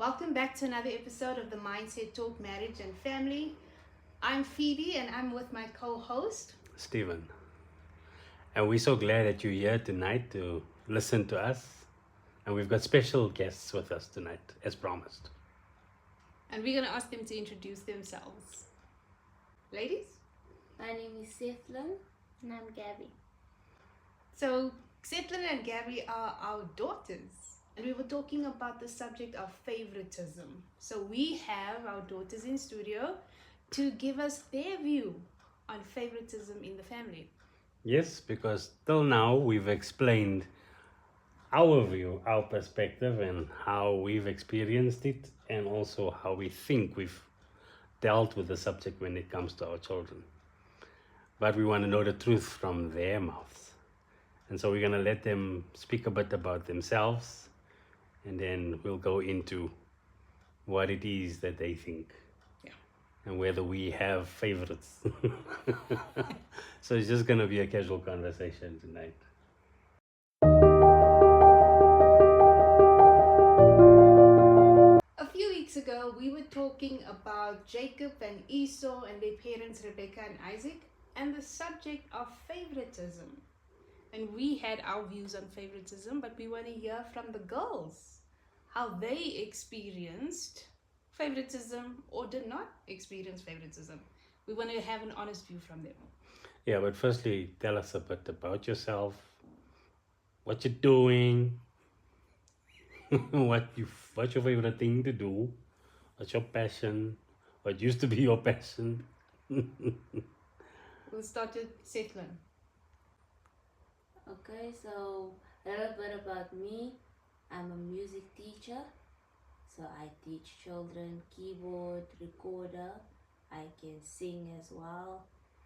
Welcome back to another episode of the Mindset Talk Marriage and Family. I'm Phoebe and I'm with my co-host Stephen. And we're so glad that you're here tonight to listen to us. And we've got special guests with us tonight, as promised. and we're going to ask them to introduce themselves. Ladies? My name is Seth-Lynn and I'm Gabby. So Seth-Lynn and Gabby are our daughters and we were talking about the subject of favoritism. So we have our daughters in studio to give us their view on favoritism in the family. Yes, because till now we've explained our view, our perspective, and how we've experienced it, and also how we think we've dealt with the subject when it comes to our children. But we want to know the truth from their mouths. And so we're going to let them speak a bit about themselves, and then we'll go into what it is that they think. Yeah. And whether we have favorites. So it's just going to be a casual conversation tonight. A few weeks ago, we were talking about Jacob and Esau and their parents, Rebekah and Isaac, and the subject of favoritism. And we had our views on favoritism, but we want to hear from the girls how they experienced favoritism or did not experience favoritism. We want to have an honest view from them. Yeah, but firstly, tell us a bit about yourself, what you're doing, what's your favorite thing to do, what's your passion, what used to be your passion. We'll start with Seth-Lynn. Okay, so a little bit about me. I'm a music teacher. So I teach children keyboard, recorder. I can sing as well.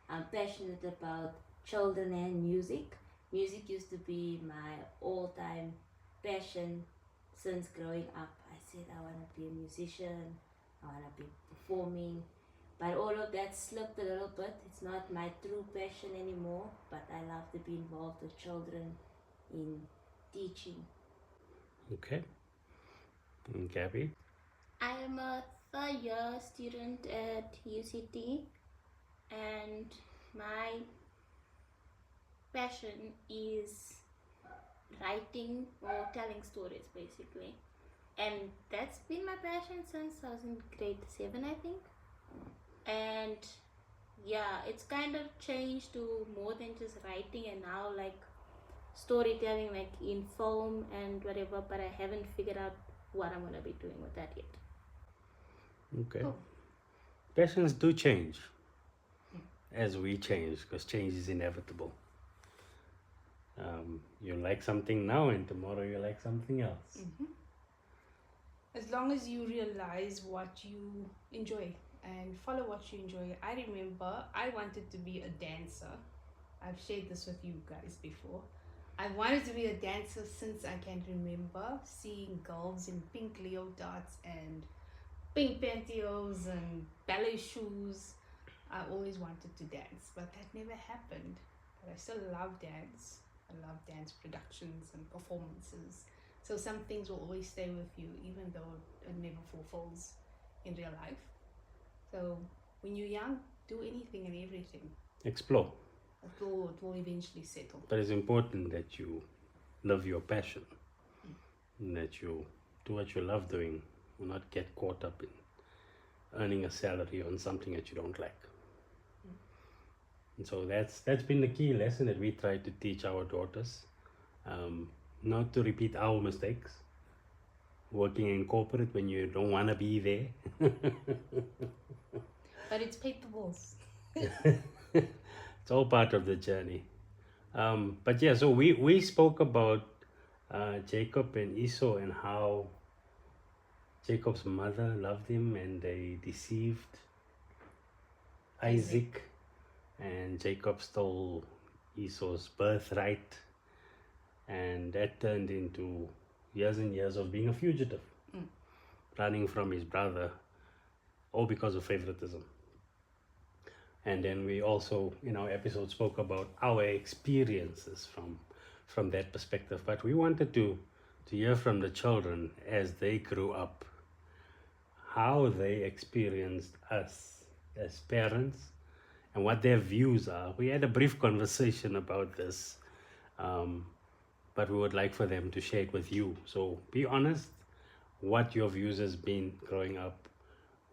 I'm passionate about children and music. Music used to be my all-time passion since growing up. I said I want to be a musician, I want to be performing, but all of that slipped a little bit. It's not my true passion anymore, but I love to be involved with children in teaching. Okay. And Gabby? I am a third year student at UCT and my passion is writing or telling stories basically. And that's been my passion since I was in grade 7, I think. And yeah, it's kind of changed to more than just writing and now like storytelling like in film and whatever, but I haven't figured out what I'm gonna be doing with that yet. Okay. Cool. Passions do change as we change, because change is inevitable. You like something now and tomorrow you like something else. As long as you realize what you enjoy and follow what you enjoy. I remember I wanted to be a dancer. I've shared this with you guys before. I wanted to be a dancer since I can remember seeing girls in pink leotards and pink pantyhose and ballet shoes. I always wanted to dance, but that never happened. But I still love dance. I love dance productions and performances. So some things will always stay with you, even though it never fulfills in real life. So when you're young, do anything and everything. Explore. It will eventually settle. But it's important that you love your passion, and that you do what you love doing, and not get caught up in earning a salary on something that you don't like. And so that's been the key lesson that we try to teach our daughters, not to repeat our mistakes. Working in corporate when you don't want to be there. But it's paid the bills. It's all part of the journey. But yeah, so we spoke about Jacob and Esau and how Jacob's mother loved him and they deceived Isaac, and Jacob stole Esau's birthright, and that turned into years and years of being a fugitive, running from his brother, all because of favoritism. And then we also, in our episode, spoke about our experiences from that perspective. But we wanted to hear from the children as they grew up how they experienced us as parents and what their views are. We had a brief conversation about this, but we would like for them to share it with you. So be honest, what your views has been growing up.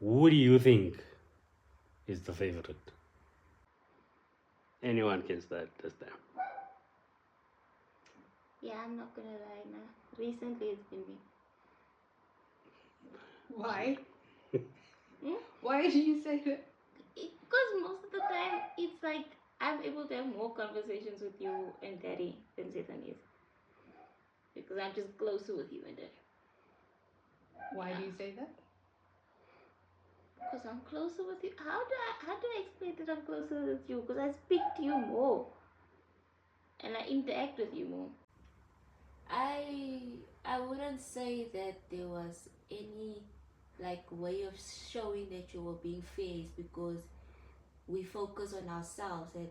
Who do you think is the favorite? Anyone can start this time. Yeah, I'm not gonna lie now. Recently it's been me. Why? Hmm? Why did you say that? Because most of the time it's like I'm able to have more conversations with you and Daddy than Seth-Lynn is. Because I'm just closer with you and Daddy. Why do you say that? Because I'm closer with you. How do I explain that I'm closer with you? Because I speak to you more. And I interact with you more. I wouldn't say that there was any like way of showing that you were being fair, is because we focus on ourselves, that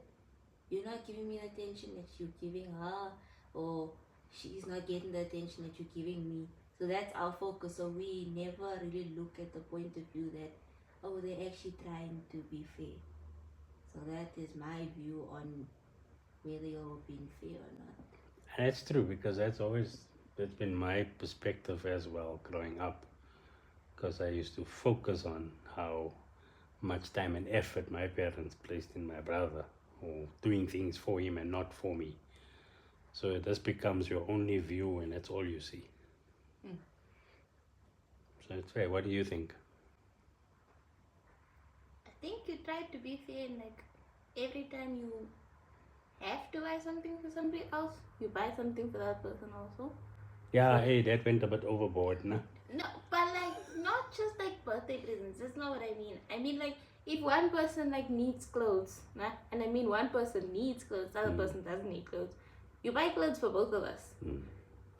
you're not giving me the attention that you're giving her, or she's not getting the attention that you're giving me. So that's our focus. So we never really look at the point of view that, oh, they're actually trying to be fair. So that is my view on whether you're being fair or not. And that's true, because that's been my perspective as well growing up, because I used to focus on how much time and effort my parents placed in my brother, or doing things for him and not for me. So this becomes your only view, and that's all you see. So it's fair. What do you think? I think you try to be fair, and like every time you have to buy something for somebody else, you buy something for that person also. Yeah, hey, that went a bit overboard, nah? No, but like not just like birthday presents. That's not what I mean. I mean like if one person like needs clothes, nah? And I mean one person needs clothes, the other person doesn't need clothes. You buy clothes for both of us.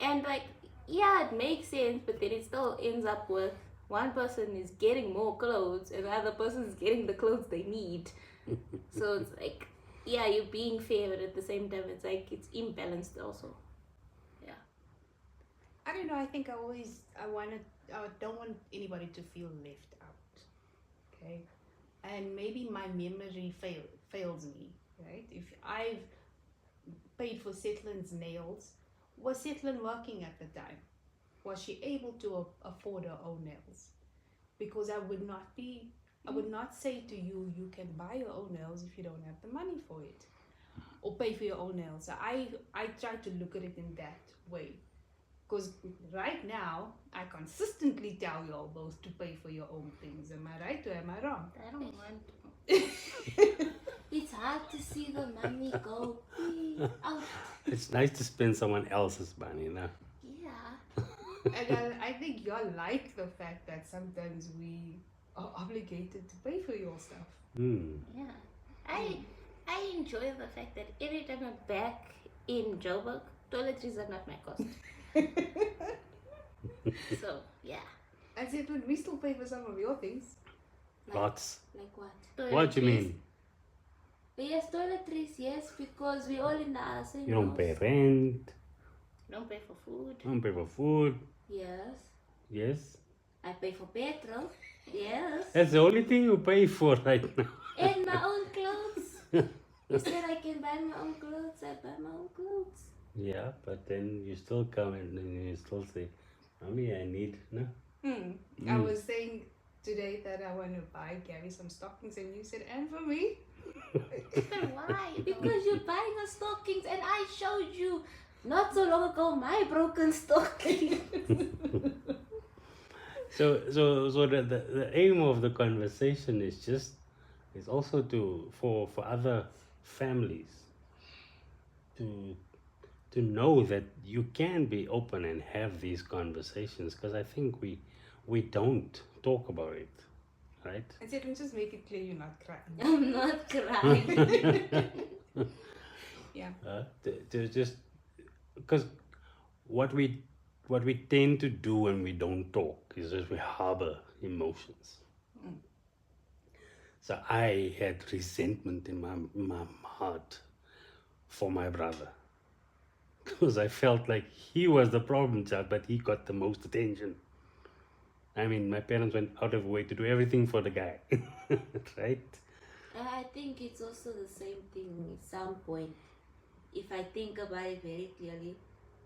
And like, yeah, it makes sense, but then it still ends up with one person is getting more clothes and the other person is getting the clothes they need. So it's like, yeah, you're being fair, but at the same time it's like it's imbalanced also. Yeah. I don't know. I think I don't want anybody to feel left out. Okay, and maybe my memory fails me. Right? If I've paid for Seth-Lynn's nails, was Seth-Lynn working at the time? Was she able to afford her own nails? Because I would not say to you, you can buy your own nails if you don't have the money for it, or pay for your own nails. So I try to look at it in that way. Because right now, I consistently tell you all both to pay for your own things. Am I right or am I wrong? I don't want to. It's hard to see the money go out. It's nice to spend someone else's money, nah? Yeah. And I think you're like the fact that sometimes we are obligated to pay for your stuff. Yeah. I enjoy the fact that every time I'm back in Joburg, toiletries are not my cost. So, yeah. I said, when we still pay for some of your things. Lots. Like what? What do you mean? Yes, toiletries, yes, because we all in the same You don't house. pay rent, Don't pay for food. don't pay for food. Yes. Yes? I pay for petrol. Yes. That's the only thing you pay for right now. And my own clothes. You said I can buy my own clothes. I buy my own clothes. Yeah, but then you still come and then you still say, Mommy, I need, no? I was saying today that I want to buy Gabby some stockings, and you said, and for me? But why? Because you're buying her stockings, and I showed you not so long ago my broken stockings. So the aim of the conversation is also for other families to know that you can be open and have these conversations, because I think we don't talk about it, right? I said, just make it clear you're not crying. I'm not crying. Yeah. To just because what we tend to do when we don't talk is just we harbor emotions. So I had resentment in my heart for my brother, because I felt like he was the problem child, but he got the most attention. I mean, my parents went out of the way to do everything for the guy, right? I think it's also the same thing at some point. If I think about it very clearly,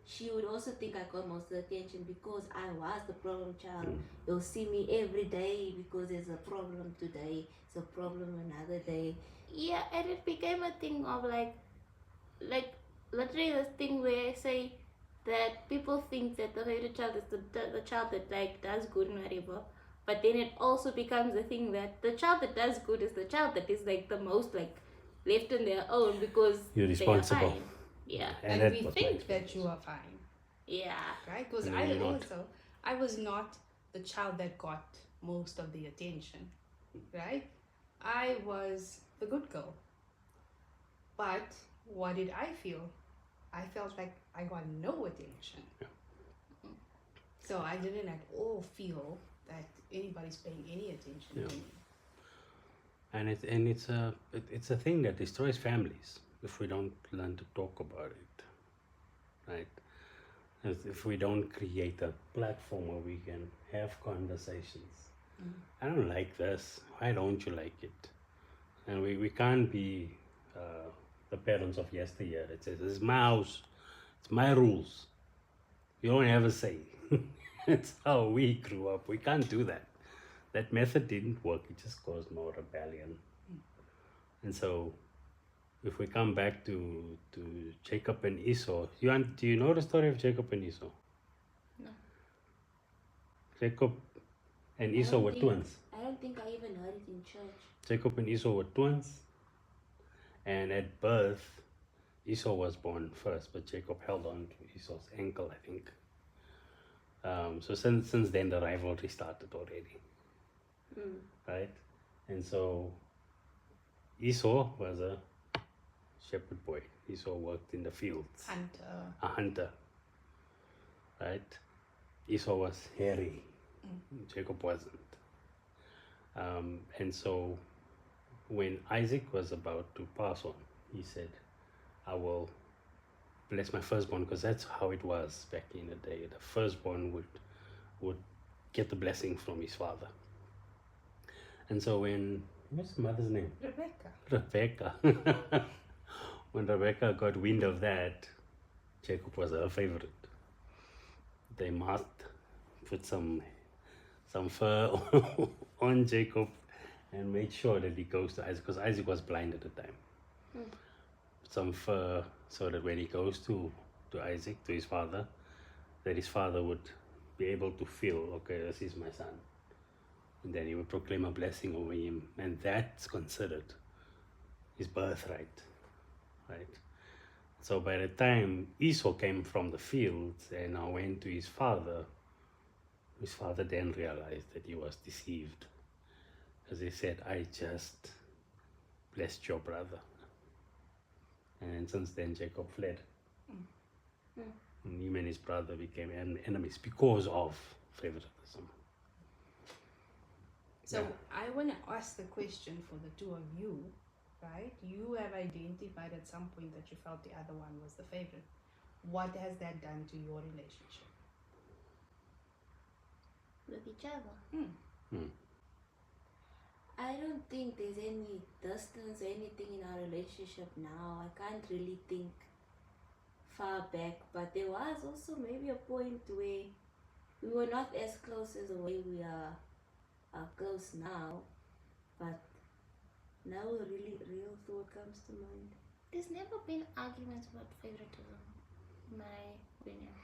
she would also think I got most of the attention because I was the problem child. You'll see me every day because there's a problem today, it's a problem another day. Yeah, and it became a thing of like literally this thing where I say that people think that the favorite child is the child that like does good and whatever, but then it also becomes a thing that the child that does good is the child that is like the most like left on their own because You're they responsible. are fine. Yeah, And that we was think my that you are fine, yeah, right? Because No, I you're not. also, I was not the child that got most of the attention, right? I was the good girl. But what did I feel? I felt like I got no attention. Yeah. So I didn't at all feel that anybody's paying any attention Yeah. to me. And it's a thing that destroys families if we don't learn to talk about it, right? If we don't create a platform where we can have conversations. I don't like this. Why don't you like it? And we can't be the parents of yesteryear. It says, "It's my house. It's my rules. You don't have a say." It's how we grew up. We can't do that. That method didn't work. It just caused more rebellion. And so, if we come back to Jacob and Esau, do you know the story of Jacob and Esau? No. Jacob and I Esau don't were think- twins. I don't think I even heard it in church. Jacob and Esau were twins. And at birth, Esau was born first, but Jacob held on to Esau's ankle, I think. So since then, the rivalry started already, right? And so Esau was a shepherd boy. Esau worked in the fields, Hunter. a hunter, right? Esau was hairy. Jacob wasn't. And so when Isaac was about to pass on, he said, "I will bless my firstborn," because that's how it was back in the day. The firstborn would get the blessing from his father. And so what's the mother's name? Rebecca. Rebekah. When Rebekah got wind of that, Jacob was her favorite. They must put some fur on Jacob and made sure that he goes to Isaac, because Isaac was blind at the time. Put some fur so that when he goes to Isaac, to his father, that his father would be able to feel, okay, this is my son. And then he would proclaim a blessing over him, and that's considered his birthright, right? So by the time Esau came from the fields and now went to his father then realized that he was deceived. As he said, "I just blessed your brother." And since then, Jacob fled. And him and his brother became enemies because of favoritism. So Yeah. I want to ask the question for the two of you, right? You have identified at some point that you felt the other one was the favorite. What has that done to your relationship? with each other. I don't think there's any distance or anything in our relationship now. I can't really think far back, but there was also maybe a point where we were not as close as the way we are close now, but now a really real thought comes to mind. There's never been arguments about favoritism, in my opinion.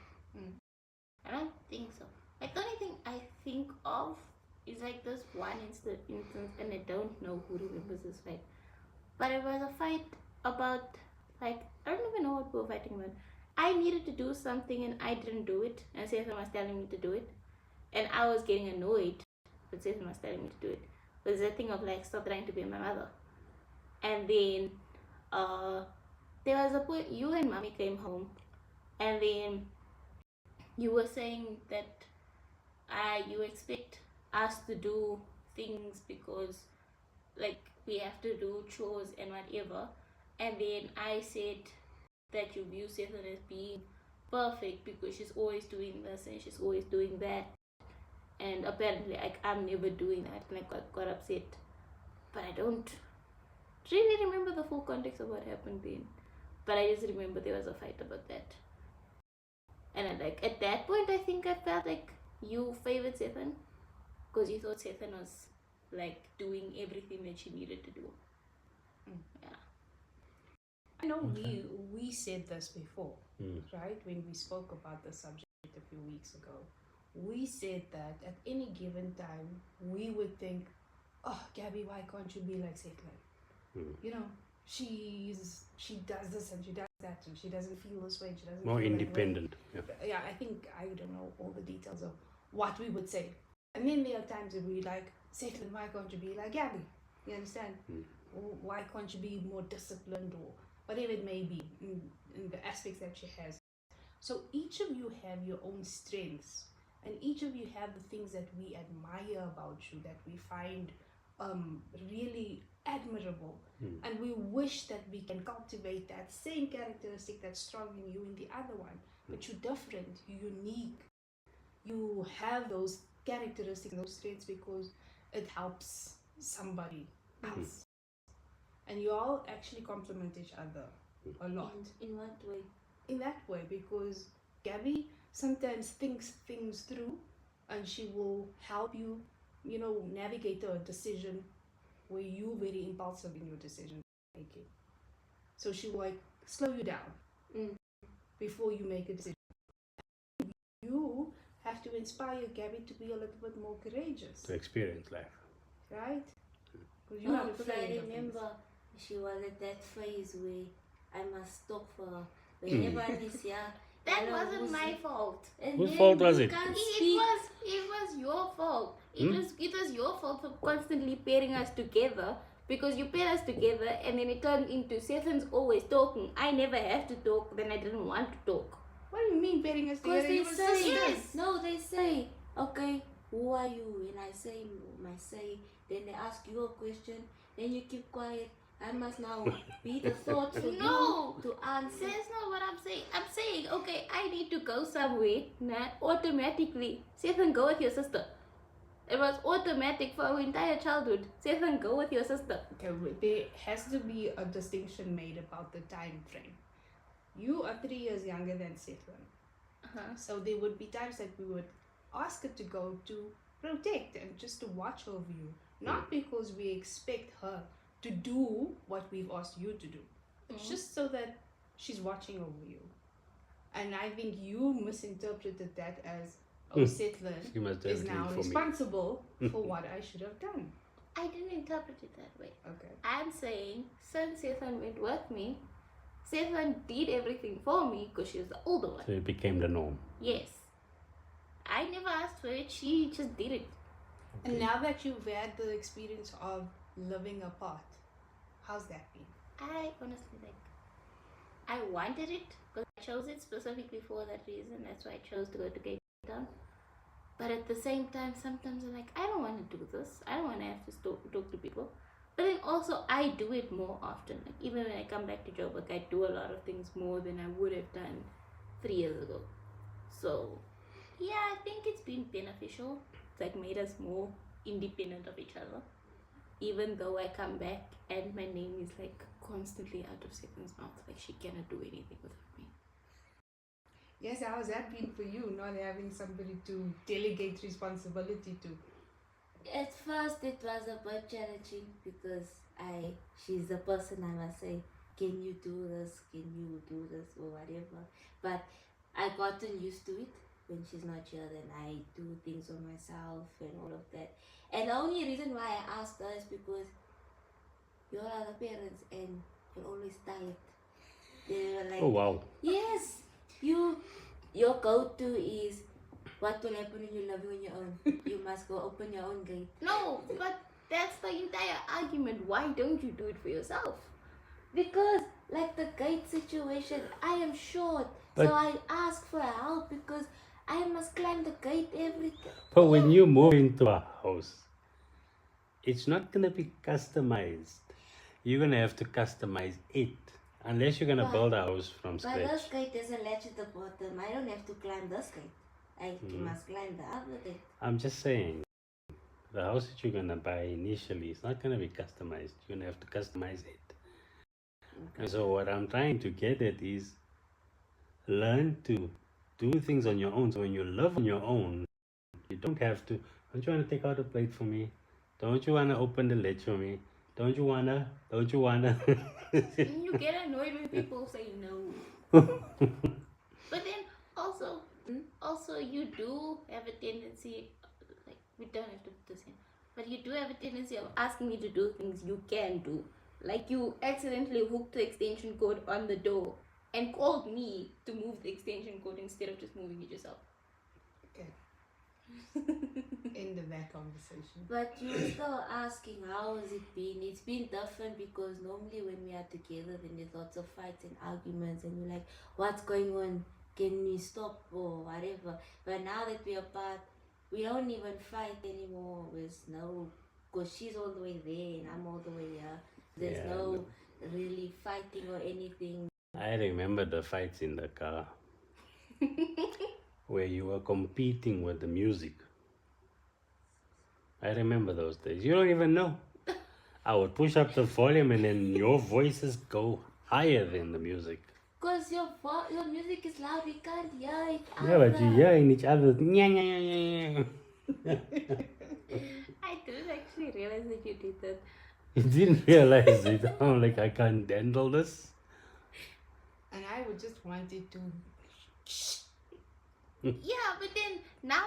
I don't think so. Like the only thing I think of is like this one instance, and I don't know who remembers this fight. But it was a fight about like I don't even know what we were fighting about. I needed to do something and I didn't do it, and Seth-Lynn was telling me to do it, and I was getting annoyed but Seth-Lynn was telling me to do it. But it's a thing of like stop trying to be my mother. And then there was a point you and mommy came home, and then you were saying that you expect us to do things because like we have to do chores and whatever. And then I said that you view Seth-Lynn as being perfect because she's always doing this and she's always doing that. And apparently I'm never doing that, and I got upset. But I don't really remember the full context of what happened then. But I just remember there was a fight about that. And at that point, I think I felt like you favored Seth-Lynn because you thought Seth-Lynn was like doing everything that she needed to do. Yeah. I know we said this before, right? When we spoke about the subject a few weeks ago, we said that at any given time we would think, "Oh, Gabby, why can't you be like Seth-Lynn? You know, she does this and she does that and she doesn't feel this way and she doesn't More feel independent. that way." Yeah, I think I don't know all the details of what we would say. And then there are times that we like, Seth-Lynn, why can't you be like Gabby? You understand? Or why can't you be more disciplined or whatever it may be in the aspects that she has. So each of you have your own strengths, and each of you have the things that we admire about you, that we find really admirable, and we wish that we can cultivate that same characteristic that's strong in you in the other one. But you're different, you're unique, you have those characteristics, those traits, because it helps somebody else. And you all actually complement each other a lot. In what way? In that way, because Gabby sometimes thinks things through and she will help you, navigate a decision where you're very impulsive in your decision making. So she will like slow you down before you make a decision. You have to inspire Gabby to be a little bit more courageous. To experience life. Right? Because you're not But afraid I of things. remember she was at that phase where I must stop for her. Whenever is here, That wasn't my fault. and Whose then fault was we it? can't It speak. was your fault. It was your fault for constantly pairing us together, because you pair us together and then it turned into Seth-Lynn's always talking. I never have to talk, then I didn't want to talk. What do you mean pairing us Because together? they You were say, sisters. no, they say, okay, who are you? And I say, then they ask you a question, then you keep quiet. I must now be the thought for No. you to answer. That's not what I'm saying. I'm saying, okay, I need to go somewhere. Nah, automatically. Seth-Lynn, go with your sister. It was automatic for our entire childhood. Seth-Lynn, go with your sister. Okay, there has to be a distinction made about the time frame. You are 3 years younger than Seth-Lynn. So there would be times that we would ask her to go to protect and just to watch over you. Not because we expect her to do what we've asked you to do. It's just so that she's watching over you. And I think you misinterpreted that as, Seth-Lynn She must have is it now for me. responsible for what I should have done. I didn't interpret it that way. Okay. I'm saying, since Seth-Lynn went with me, Seth-Lynn did everything for me because she was the older one. So it became the norm. Yes. I never asked for it, she just did it. And now that you've had the experience of living apart, how's that been? I honestly I wanted it because I chose it specifically for that reason. That's why I chose to go to Cape Town. But at the same time, sometimes I'm like, I don't want to do this. I don't want to have to talk to people. But then also, I do it more often. Like even when I come back to Joburg, I do a lot of things more than I would have done 3 years ago. So, yeah, I think it's been beneficial. It's like made us more independent of each other. Even though I come back and my name is like constantly out of Seth-Lynn's mouth, like she cannot do anything without me. Yes, how's that been for you, not having somebody to delegate responsibility to? At first it was a bit challenging because she's the person I must say, can you do this, or whatever. But I gotten used to it. When she's not here, then I do things on myself and all of that. And the only reason why I asked her is because you all are the parents and you're always tired. They were like, Oh wow. yes, your go-to is what will happen when you live on your own. You must go open your own gate. No, but that's the entire argument. Why don't you do it for yourself? Because like the gate situation, I am short. But- So I ask for help because I must climb the gate every time. But when you move into a house, it's not going to be customized. You're going to have to customize it. Unless you're going to But- build a house from But this scratch. gate there's a latch at the bottom. I don't have to climb this gate. I must climb the other thing. I'm just saying, the house that you're gonna buy initially is not gonna be customized. You're gonna have to customize it. And so what I'm trying to get at is learn to do things on your own. So when you live on your own, you don't have to. Don't you want to take out a plate for me? Don't you want to open the lid for me? Don't you wanna? Don't you wanna? And you get annoyed when people say no. But then also you do have a tendency, like, we don't have to do this in, but you do have a tendency of asking me to do things you can do. Like, you accidentally hooked the extension cord on the door and called me to move the extension cord instead of just moving it yourself. Okay. End of that conversation. But you were still asking how has it been? It's been different because normally when we are together, then there's lots of fights and arguments, and you're like, what's going on? Can we stop or whatever? But now that we're apart, we don't even fight anymore. There's no, because she's all the way there and I'm all the way here. There's no really fighting or anything. I remember the fights in the car where you were competing with the music. I remember those days. You don't even know. I would push up the volume and then your voices go higher than the music. Because your music is loud, we can't hear it. Yeah, but you hearing each other. Nya, nya, nya, nya, nya. I didn't actually realize that you did that. You didn't realize it. I'm like, I can't handle this. And I would just want it to. Yeah, but then now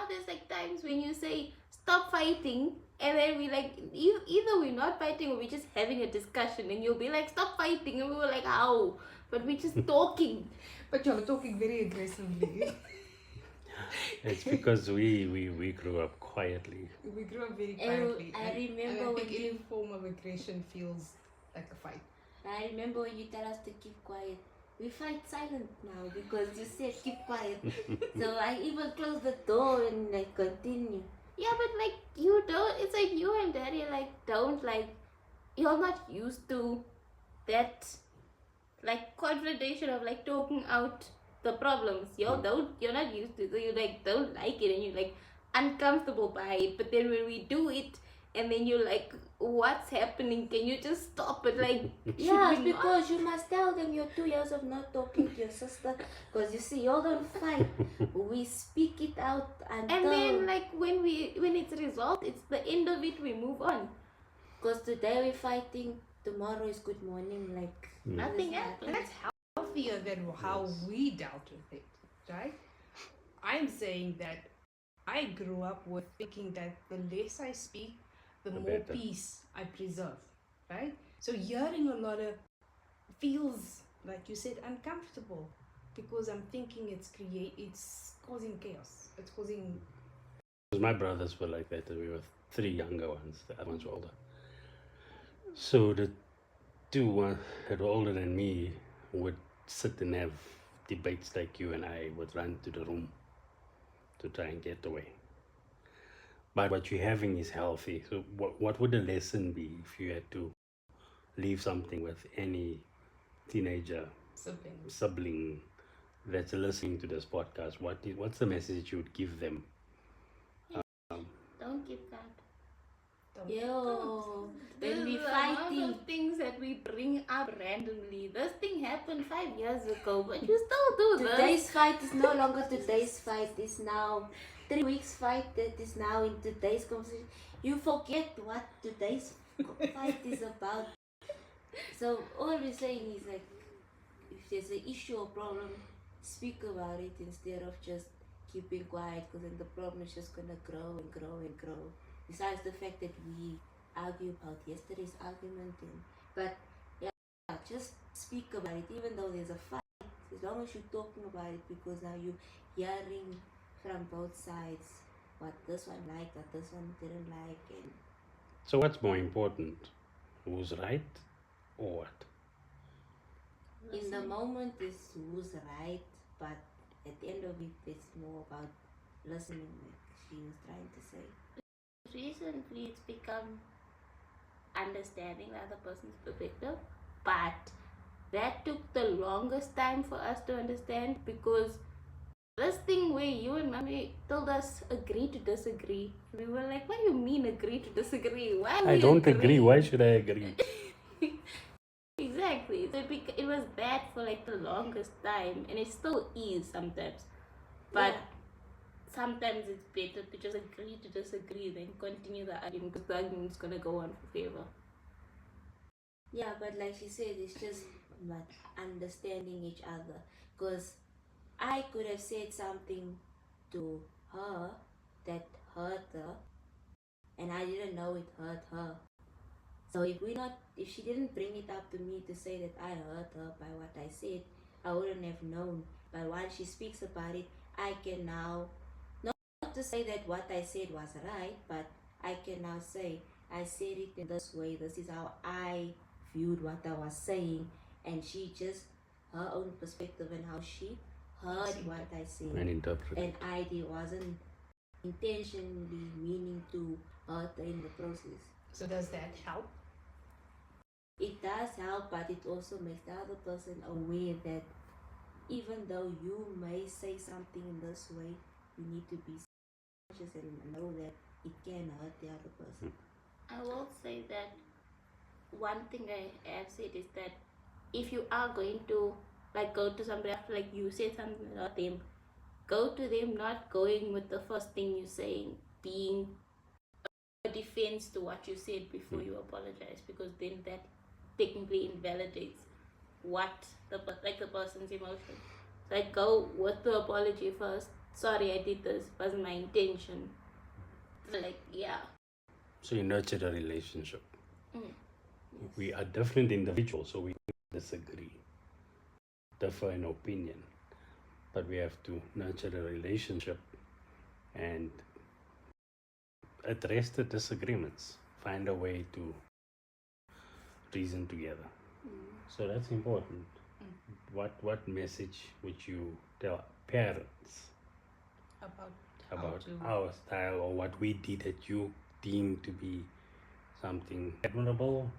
there's like times when you say stop fighting, and then we like either we're not fighting or we're just having a discussion, and you'll be like stop fighting, and we were like how, but we're just talking. But you're talking very aggressively. It's because we grew up quietly. We grew up very quietly. I remember and I when think any form of aggression feels like a fight. I remember when you tell us to keep quiet. We fight silent now because you said keep quiet. So I even close the door and like continue. Yeah, but like you don't. It's like you and Daddy like don't like. You're not used to that, like confrontation of like talking out the problems. You're not used to it. So you like don't like it and you're like uncomfortable by it. But then when we do it, and then you're like, what's happening? Can you just stop it? Like, yeah, because you must tell them your 2 years of not talking to your sister. Because you see, y'all don't fight. We speak it out until... And then like when it's resolved, it's the end of it, we move on. Because today we're fighting, tomorrow is good morning, like... Nothing happens. That's healthier than how we dealt with it, right? I'm saying that I grew up with thinking that the less I speak, the more better. peace I preserve, right? So hearing a lot of feels, like you said, uncomfortable because I'm thinking it's causing chaos. It's causing... My brothers were like that. We were 3 younger ones. The other ones were older. So the 2 that were older than me would sit and have debates like you and I would run to the room to try and get away. But what you're having is healthy. So what would the lesson be if you had to leave something with any teenager sibling that's listening to this podcast? What's the message you would give them? Don't give that. Yo, This when we is the amount fighting... of things that we bring up randomly. This thing happened 5 years ago, but you still do this. Today's fight is no longer today's fight. It's now 3 weeks fight that is now in today's conversation. You forget what today's fight is about. So all we're saying is like, if there's an issue or problem, speak about it instead of just keeping quiet, because then the problem is just gonna grow and grow and grow. Besides the fact that we argue about yesterday's argument, but yeah, just speak about it, even though there's a fight. As long as you're talking about it, because now you're hearing from both sides what this one liked, what this one didn't like, and So what's more important? Who's right or what? in the moment is who's right, but at the end of it, it's more about listening, like she was trying to say. Recently, it's become understanding the other person's perspective, but that took the longest time for us to understand because this thing where you and mommy told us agree to disagree. We were like, what do you mean agree to disagree? Why I we don't agree. Why should I agree? Exactly. So it was bad for like the longest time, and it still is sometimes. But sometimes it's better to just agree to disagree than continue the argument, because the argument's gonna go on forever. Yeah, but like she said, it's just not understanding each other. Because I could have said something to her that hurt her, and I didn't know it hurt her. So if she didn't bring it up to me to say that I hurt her by what I said, I wouldn't have known. But once she speaks about it, I can now, not to say that what I said was right, but I can now say, I said it in this way, this is how I viewed what I was saying, and she just, her own perspective and how she heard what I said. And interpret. And I wasn't intentionally meaning to hurt her in the process. So does that help? It does help, but it also makes the other person aware that even though you may say something in this way, you need to be conscious and know that it can hurt the other person. I will say that one thing I have said is that if you are going to like go to somebody after like you say something about them, go to them not going with the first thing you're saying being a defense to what you said before you apologize, because then that technically invalidates what the person's emotion. So like go with the apology first. Sorry, I did this, wasn't my intention. Like, yeah. So you nurture a relationship. Yes. We are different individuals, so we disagree, differ in opinion, but we have to nurture a relationship and address the disagreements, find a way to reason together. So that's important. What message would you tell parents about our style, or what we did that you deem to be something admirable,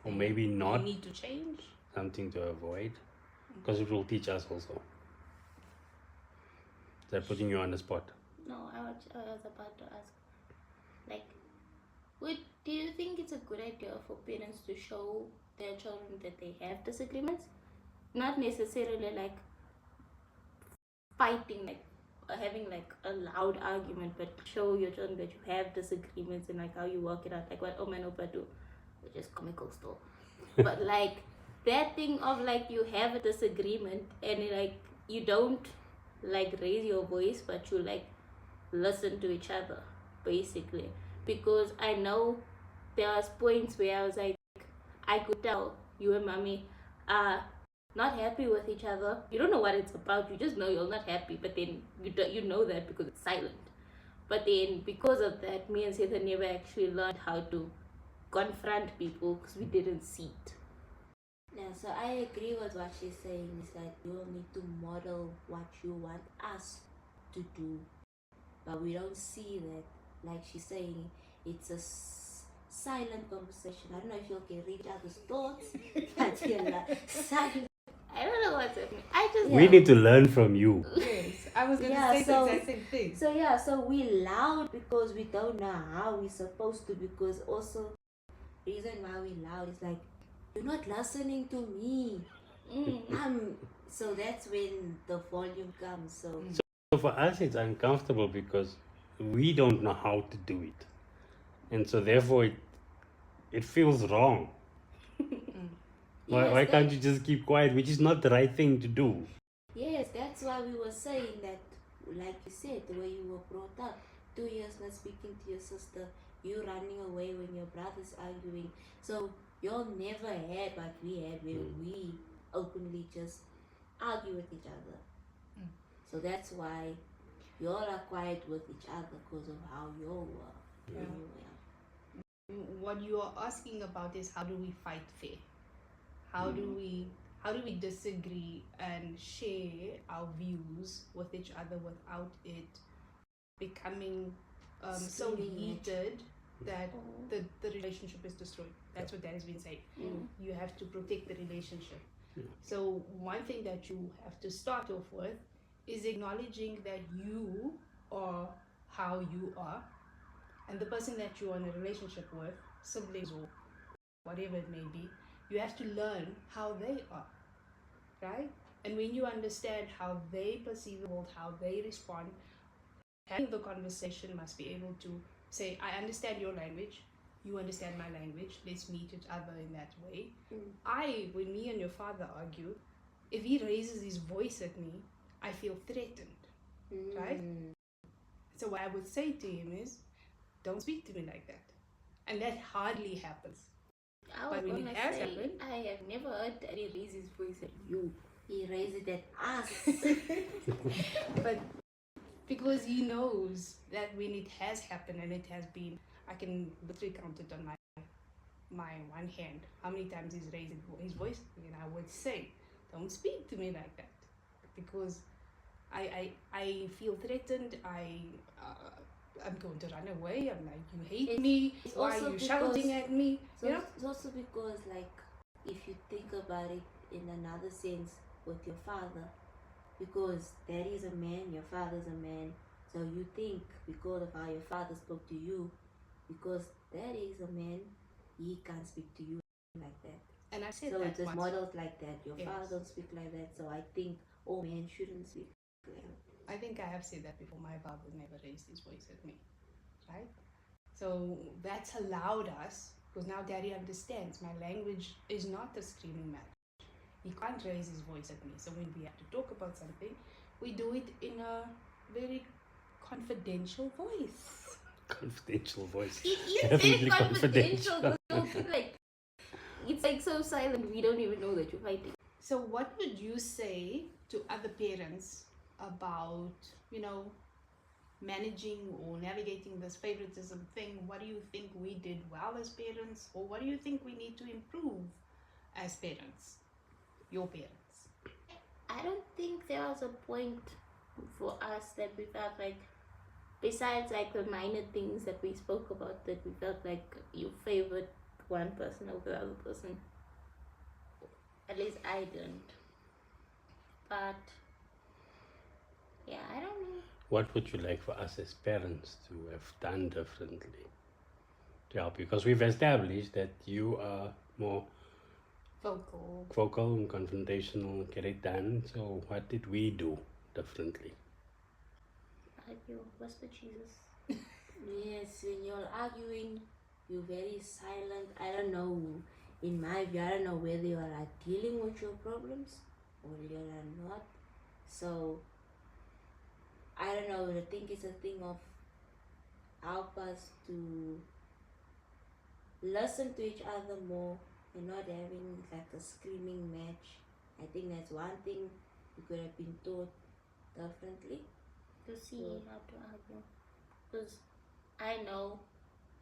or maybe not, you need to change? something to avoid? Because it will teach us also. They're putting you on the spot. No, I was about to ask, like, do you think it's a good idea for parents to show their children that they have disagreements? Not necessarily like fighting, like having like a loud argument, but show your children that you have disagreements and like how you work it out, like what Oma and Opa do, which is comical still. But like that thing of like you have a disagreement and like you don't like raise your voice, but you like listen to each other basically. Because I know there was points where I was like, I could tell you and mommy are not happy with each other. You don't know what it's about, you just know you're not happy, but then you know that because it's silent. But then because of that, me and Seth never actually learned how to confront people because we didn't see it. Yeah, so I agree with what she's saying, is that you all need to model what you want us to do, but we don't see that. Like she's saying, it's a silent conversation. I don't know if you can read each other's thoughts, but you're like silent. I don't know what's happening. We need to learn from you. Yes, I was going to Yeah, say so- the exact same thing. So we loud because we don't know how we're supposed to, because also reason why we loud is like, you're not listening to me. So that's when the volume comes. So So for us, it's uncomfortable because we don't know how to do it, and so therefore it feels wrong. Why Yes, can't you just keep quiet, which is not the right thing to do? yes, that's why we were saying that, like you said, the way you were brought up, 2 years not speaking to your sister, you running away when your brother's arguing. So y'all never had what we had, where we openly just argue with each other. So that's why y'all are quiet with each other, because of how y'all were. Yeah. What you are asking about is, how do we fight fair? How do we disagree and share our views with each other without it becoming so Steaming it. heated that the relationship is destroyed? That's what that has been saying. You have to protect the relationship. So one thing that you have to start off with is acknowledging that you are how you are, and the person that you're in a relationship with, siblings or whatever it may be, you have to learn how they are, right? And when you understand how they perceive the world, how they respond, having the conversation must be able to say, I understand your language, you understand my language, let's meet each other in that way. When me and your father argue, if he raises his voice at me, I feel threatened, right? So what I would say to him is, don't speak to me like that. And that hardly happens. I But was when it gonna has say, happened, I have never heard Daddy raise his voice at you. He raised it at us. but because he knows that when it has happened and it has been, I can literally count it on my one hand how many times he's raised his voice, and I would say, don't speak to me like that, because I feel threatened. I'm going to run away. I'm like, you hate me. It's Why are also you shouting because- at me? So You know? it's also because, like, if you think about it in another sense with your father, because daddy's a man, your father's a man, so you think because of how your father spoke to you, because daddy is a man, he can't speak to you like that. And I said So that it is once. modeled like that. Your Yes. father don't speak like that, so I think all men shouldn't speak like that. I think I have said that before. My father never raised his voice at me, right? So that's allowed us, because now daddy understands my language is not a screaming match. He can't raise his voice at me. So when we have to talk about something, we do it in a very confidential voice. Confidential voice. It is Definitely very confidential. confidential. Like, it's like so silent, we don't even know that you're fighting. So what would you say to other parents about, managing or navigating this favoritism thing? What do you think we did well as parents, or what do you think we need to improve as parents, your parents? I don't think there was a point for us that we felt like, besides like the minor things that we spoke about, that we felt like you favored one person over the other person. At least I didn't. But yeah, I don't know. What would you like for us as parents to have done differently to help you? Because we've established that you are more vocal and confrontational, get it done. So what did we do differently? Argue, whisper Jesus. Yes, when you're arguing, you're very silent. I don't know. In my view, I don't know whether you are dealing with your problems or you are not. So I don't know. I think it's a thing of help us to listen to each other more and not having like a screaming match. I think that's one thing we could have been taught differently. To see how to argue. Because I know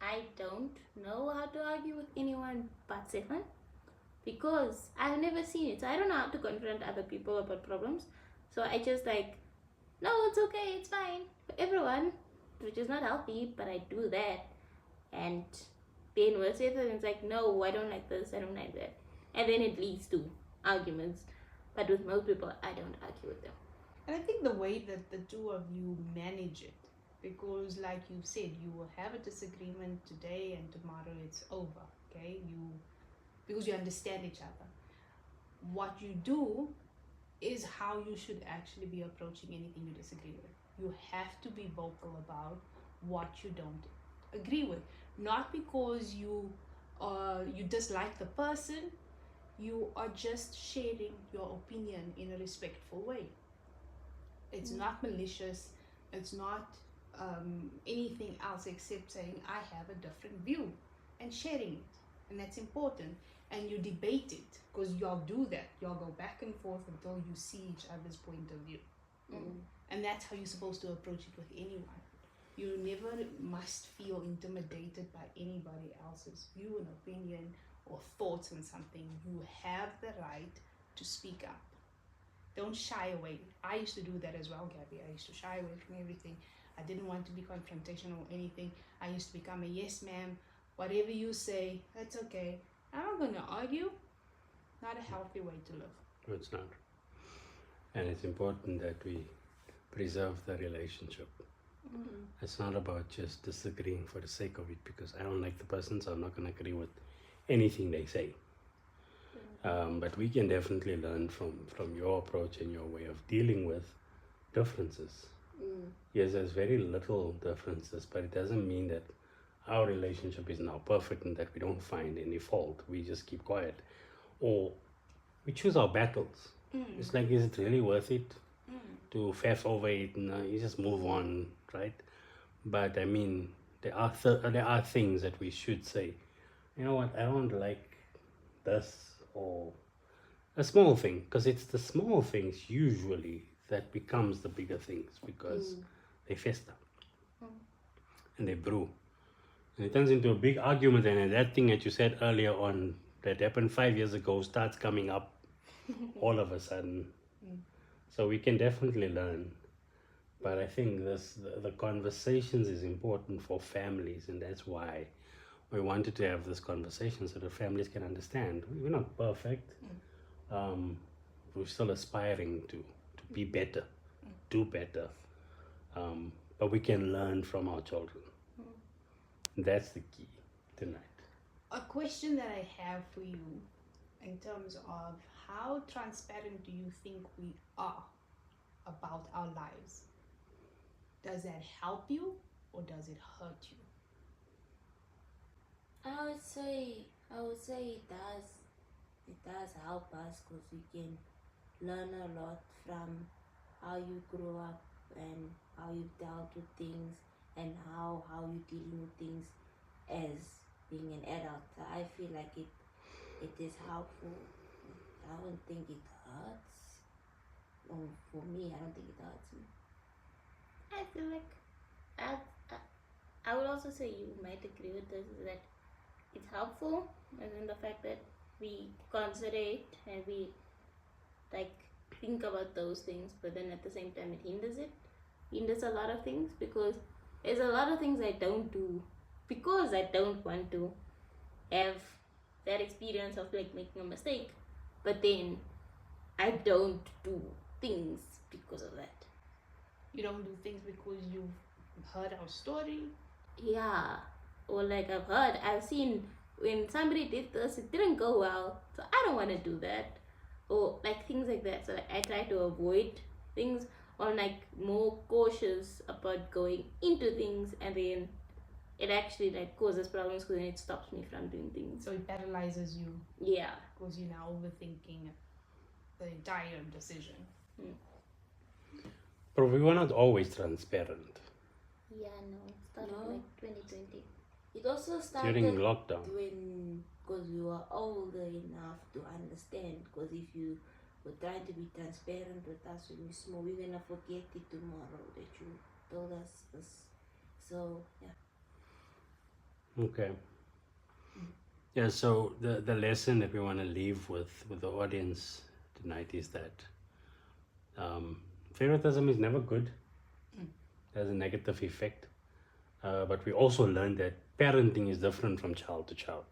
I don't know how to argue with anyone but Seth-Lynn, because I've never seen it. So I don't know how to confront other people about problems. So I just like, no, it's okay, it's fine for everyone, which is not healthy, but I do that. And then with Seth-Lynn, it's like, no, I don't like this, I don't like that. And then it leads to arguments. But with most people, I don't argue with them. And I think the way that the two of you manage it, because like you said, you will have a disagreement today and tomorrow it's over, okay? Because you understand each other. What you do is how you should actually be approaching anything you disagree with. You have to be vocal about what you don't agree with. Not because you dislike the person, you are just sharing your opinion in a respectful way. It's not malicious, it's not anything else except saying I have a different view and sharing it. And that's important. And you debate it, because y'all do that. Y'all go back and forth until you see each other's point of view. And that's how you're supposed to approach it with anyone. You never must feel intimidated by anybody else's view and opinion or thoughts on something. You have the right to speak up. Don't shy away. I used to do that as well, Gabby. I used to shy away from everything. I didn't want to be confrontational or anything. I used to become a yes ma'am. Whatever you say, that's okay. I'm not going to argue. Not a healthy way to live. No, it's not. And it's important that we preserve the relationship. It's not about just disagreeing for the sake of it, because I don't like the person, so I'm not going to agree with anything they say. But we can definitely learn from your approach and your way of dealing with differences. Yes, there's very little differences, but it doesn't mean that our relationship is now perfect and that we don't find any fault. We just keep quiet, or we choose our battles. It's like, is it really worth it to faff over it? No, you just move on, right? But I mean, there are things that we should say. You know what? I don't like this, or a small thing, because it's the small things usually that becomes the bigger things, because they fester and they brew, and it turns into a big argument, and then that thing that you said earlier on that happened 5 years ago starts coming up all of a sudden. So we can definitely learn, but I think the conversations is important for families, and that's why we wanted to have this conversation, so the families can understand we're not perfect. We're still aspiring to be better, do better, but we can learn from our children. That's the key tonight. A question that I have for you, in terms of how transparent do you think we are about our lives? Does that help you or does it hurt you? I would say it does. It does help us, because we can learn a lot from how you grew up and how you dealt with things, and how you're dealing with things as being an adult. So I feel like it is helpful. I don't think it hurts. For me, I don't think it hurts me. I feel like I would also say you might agree with this, is that it's helpful, as in the fact that we consider it and we like think about those things, but then at the same time it hinders a lot of things, because there's a lot of things I don't do because I don't want to have that experience of like making a mistake, but then I don't do things because of that. You don't do things because you've heard our story? Yeah, or like I've seen when somebody did this, it didn't go well, so I don't want to do that, or like things like that. So like, I try to avoid things, or like more cautious about going into things, and then it actually like causes problems, because then it stops me from doing things. So it paralyzes you. Yeah, Because you're now overthinking the entire decision. But we were not always transparent yeah, no, it started No. like 2020. It also started during lockdown. because we were older enough to understand. Because if you were trying to be transparent with us when we're small, we're gonna forget it tomorrow that you told us this. So yeah. Okay. Yeah, so the lesson that we want to leave with the audience tonight is that favoritism is never good. It has a negative effect. But we also learned that parenting is different from child to child.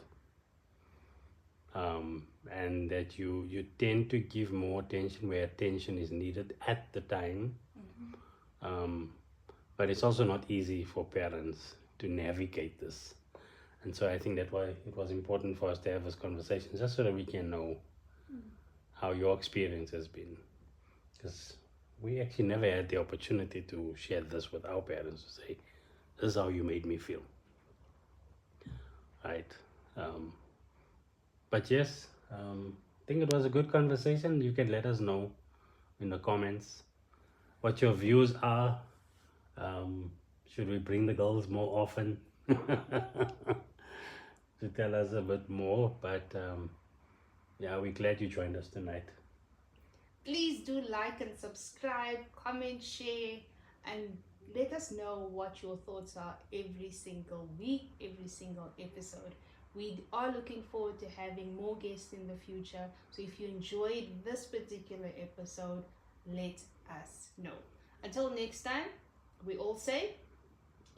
And that you tend to give more attention where attention is needed at the time. But it's also not easy for parents to navigate this. And so I think that's why it was important for us to have this conversation, just so that we can know how your experience has been. Because we actually never had the opportunity to share this with our parents, to say, this is how you made me feel. Right? But yes, I think it was a good conversation. You can let us know in the comments what your views are. Should we bring the girls more often? To tell us a bit more, but yeah, we're glad you joined us tonight. Please do like and subscribe, comment, share, and let us know what your thoughts are every single week, every single episode. We are looking forward to having more guests in the future. So if you enjoyed this particular episode, let us know. Until next time, we all say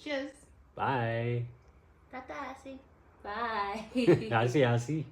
cheers. Bye. Tata, Asi. Bye. Asi.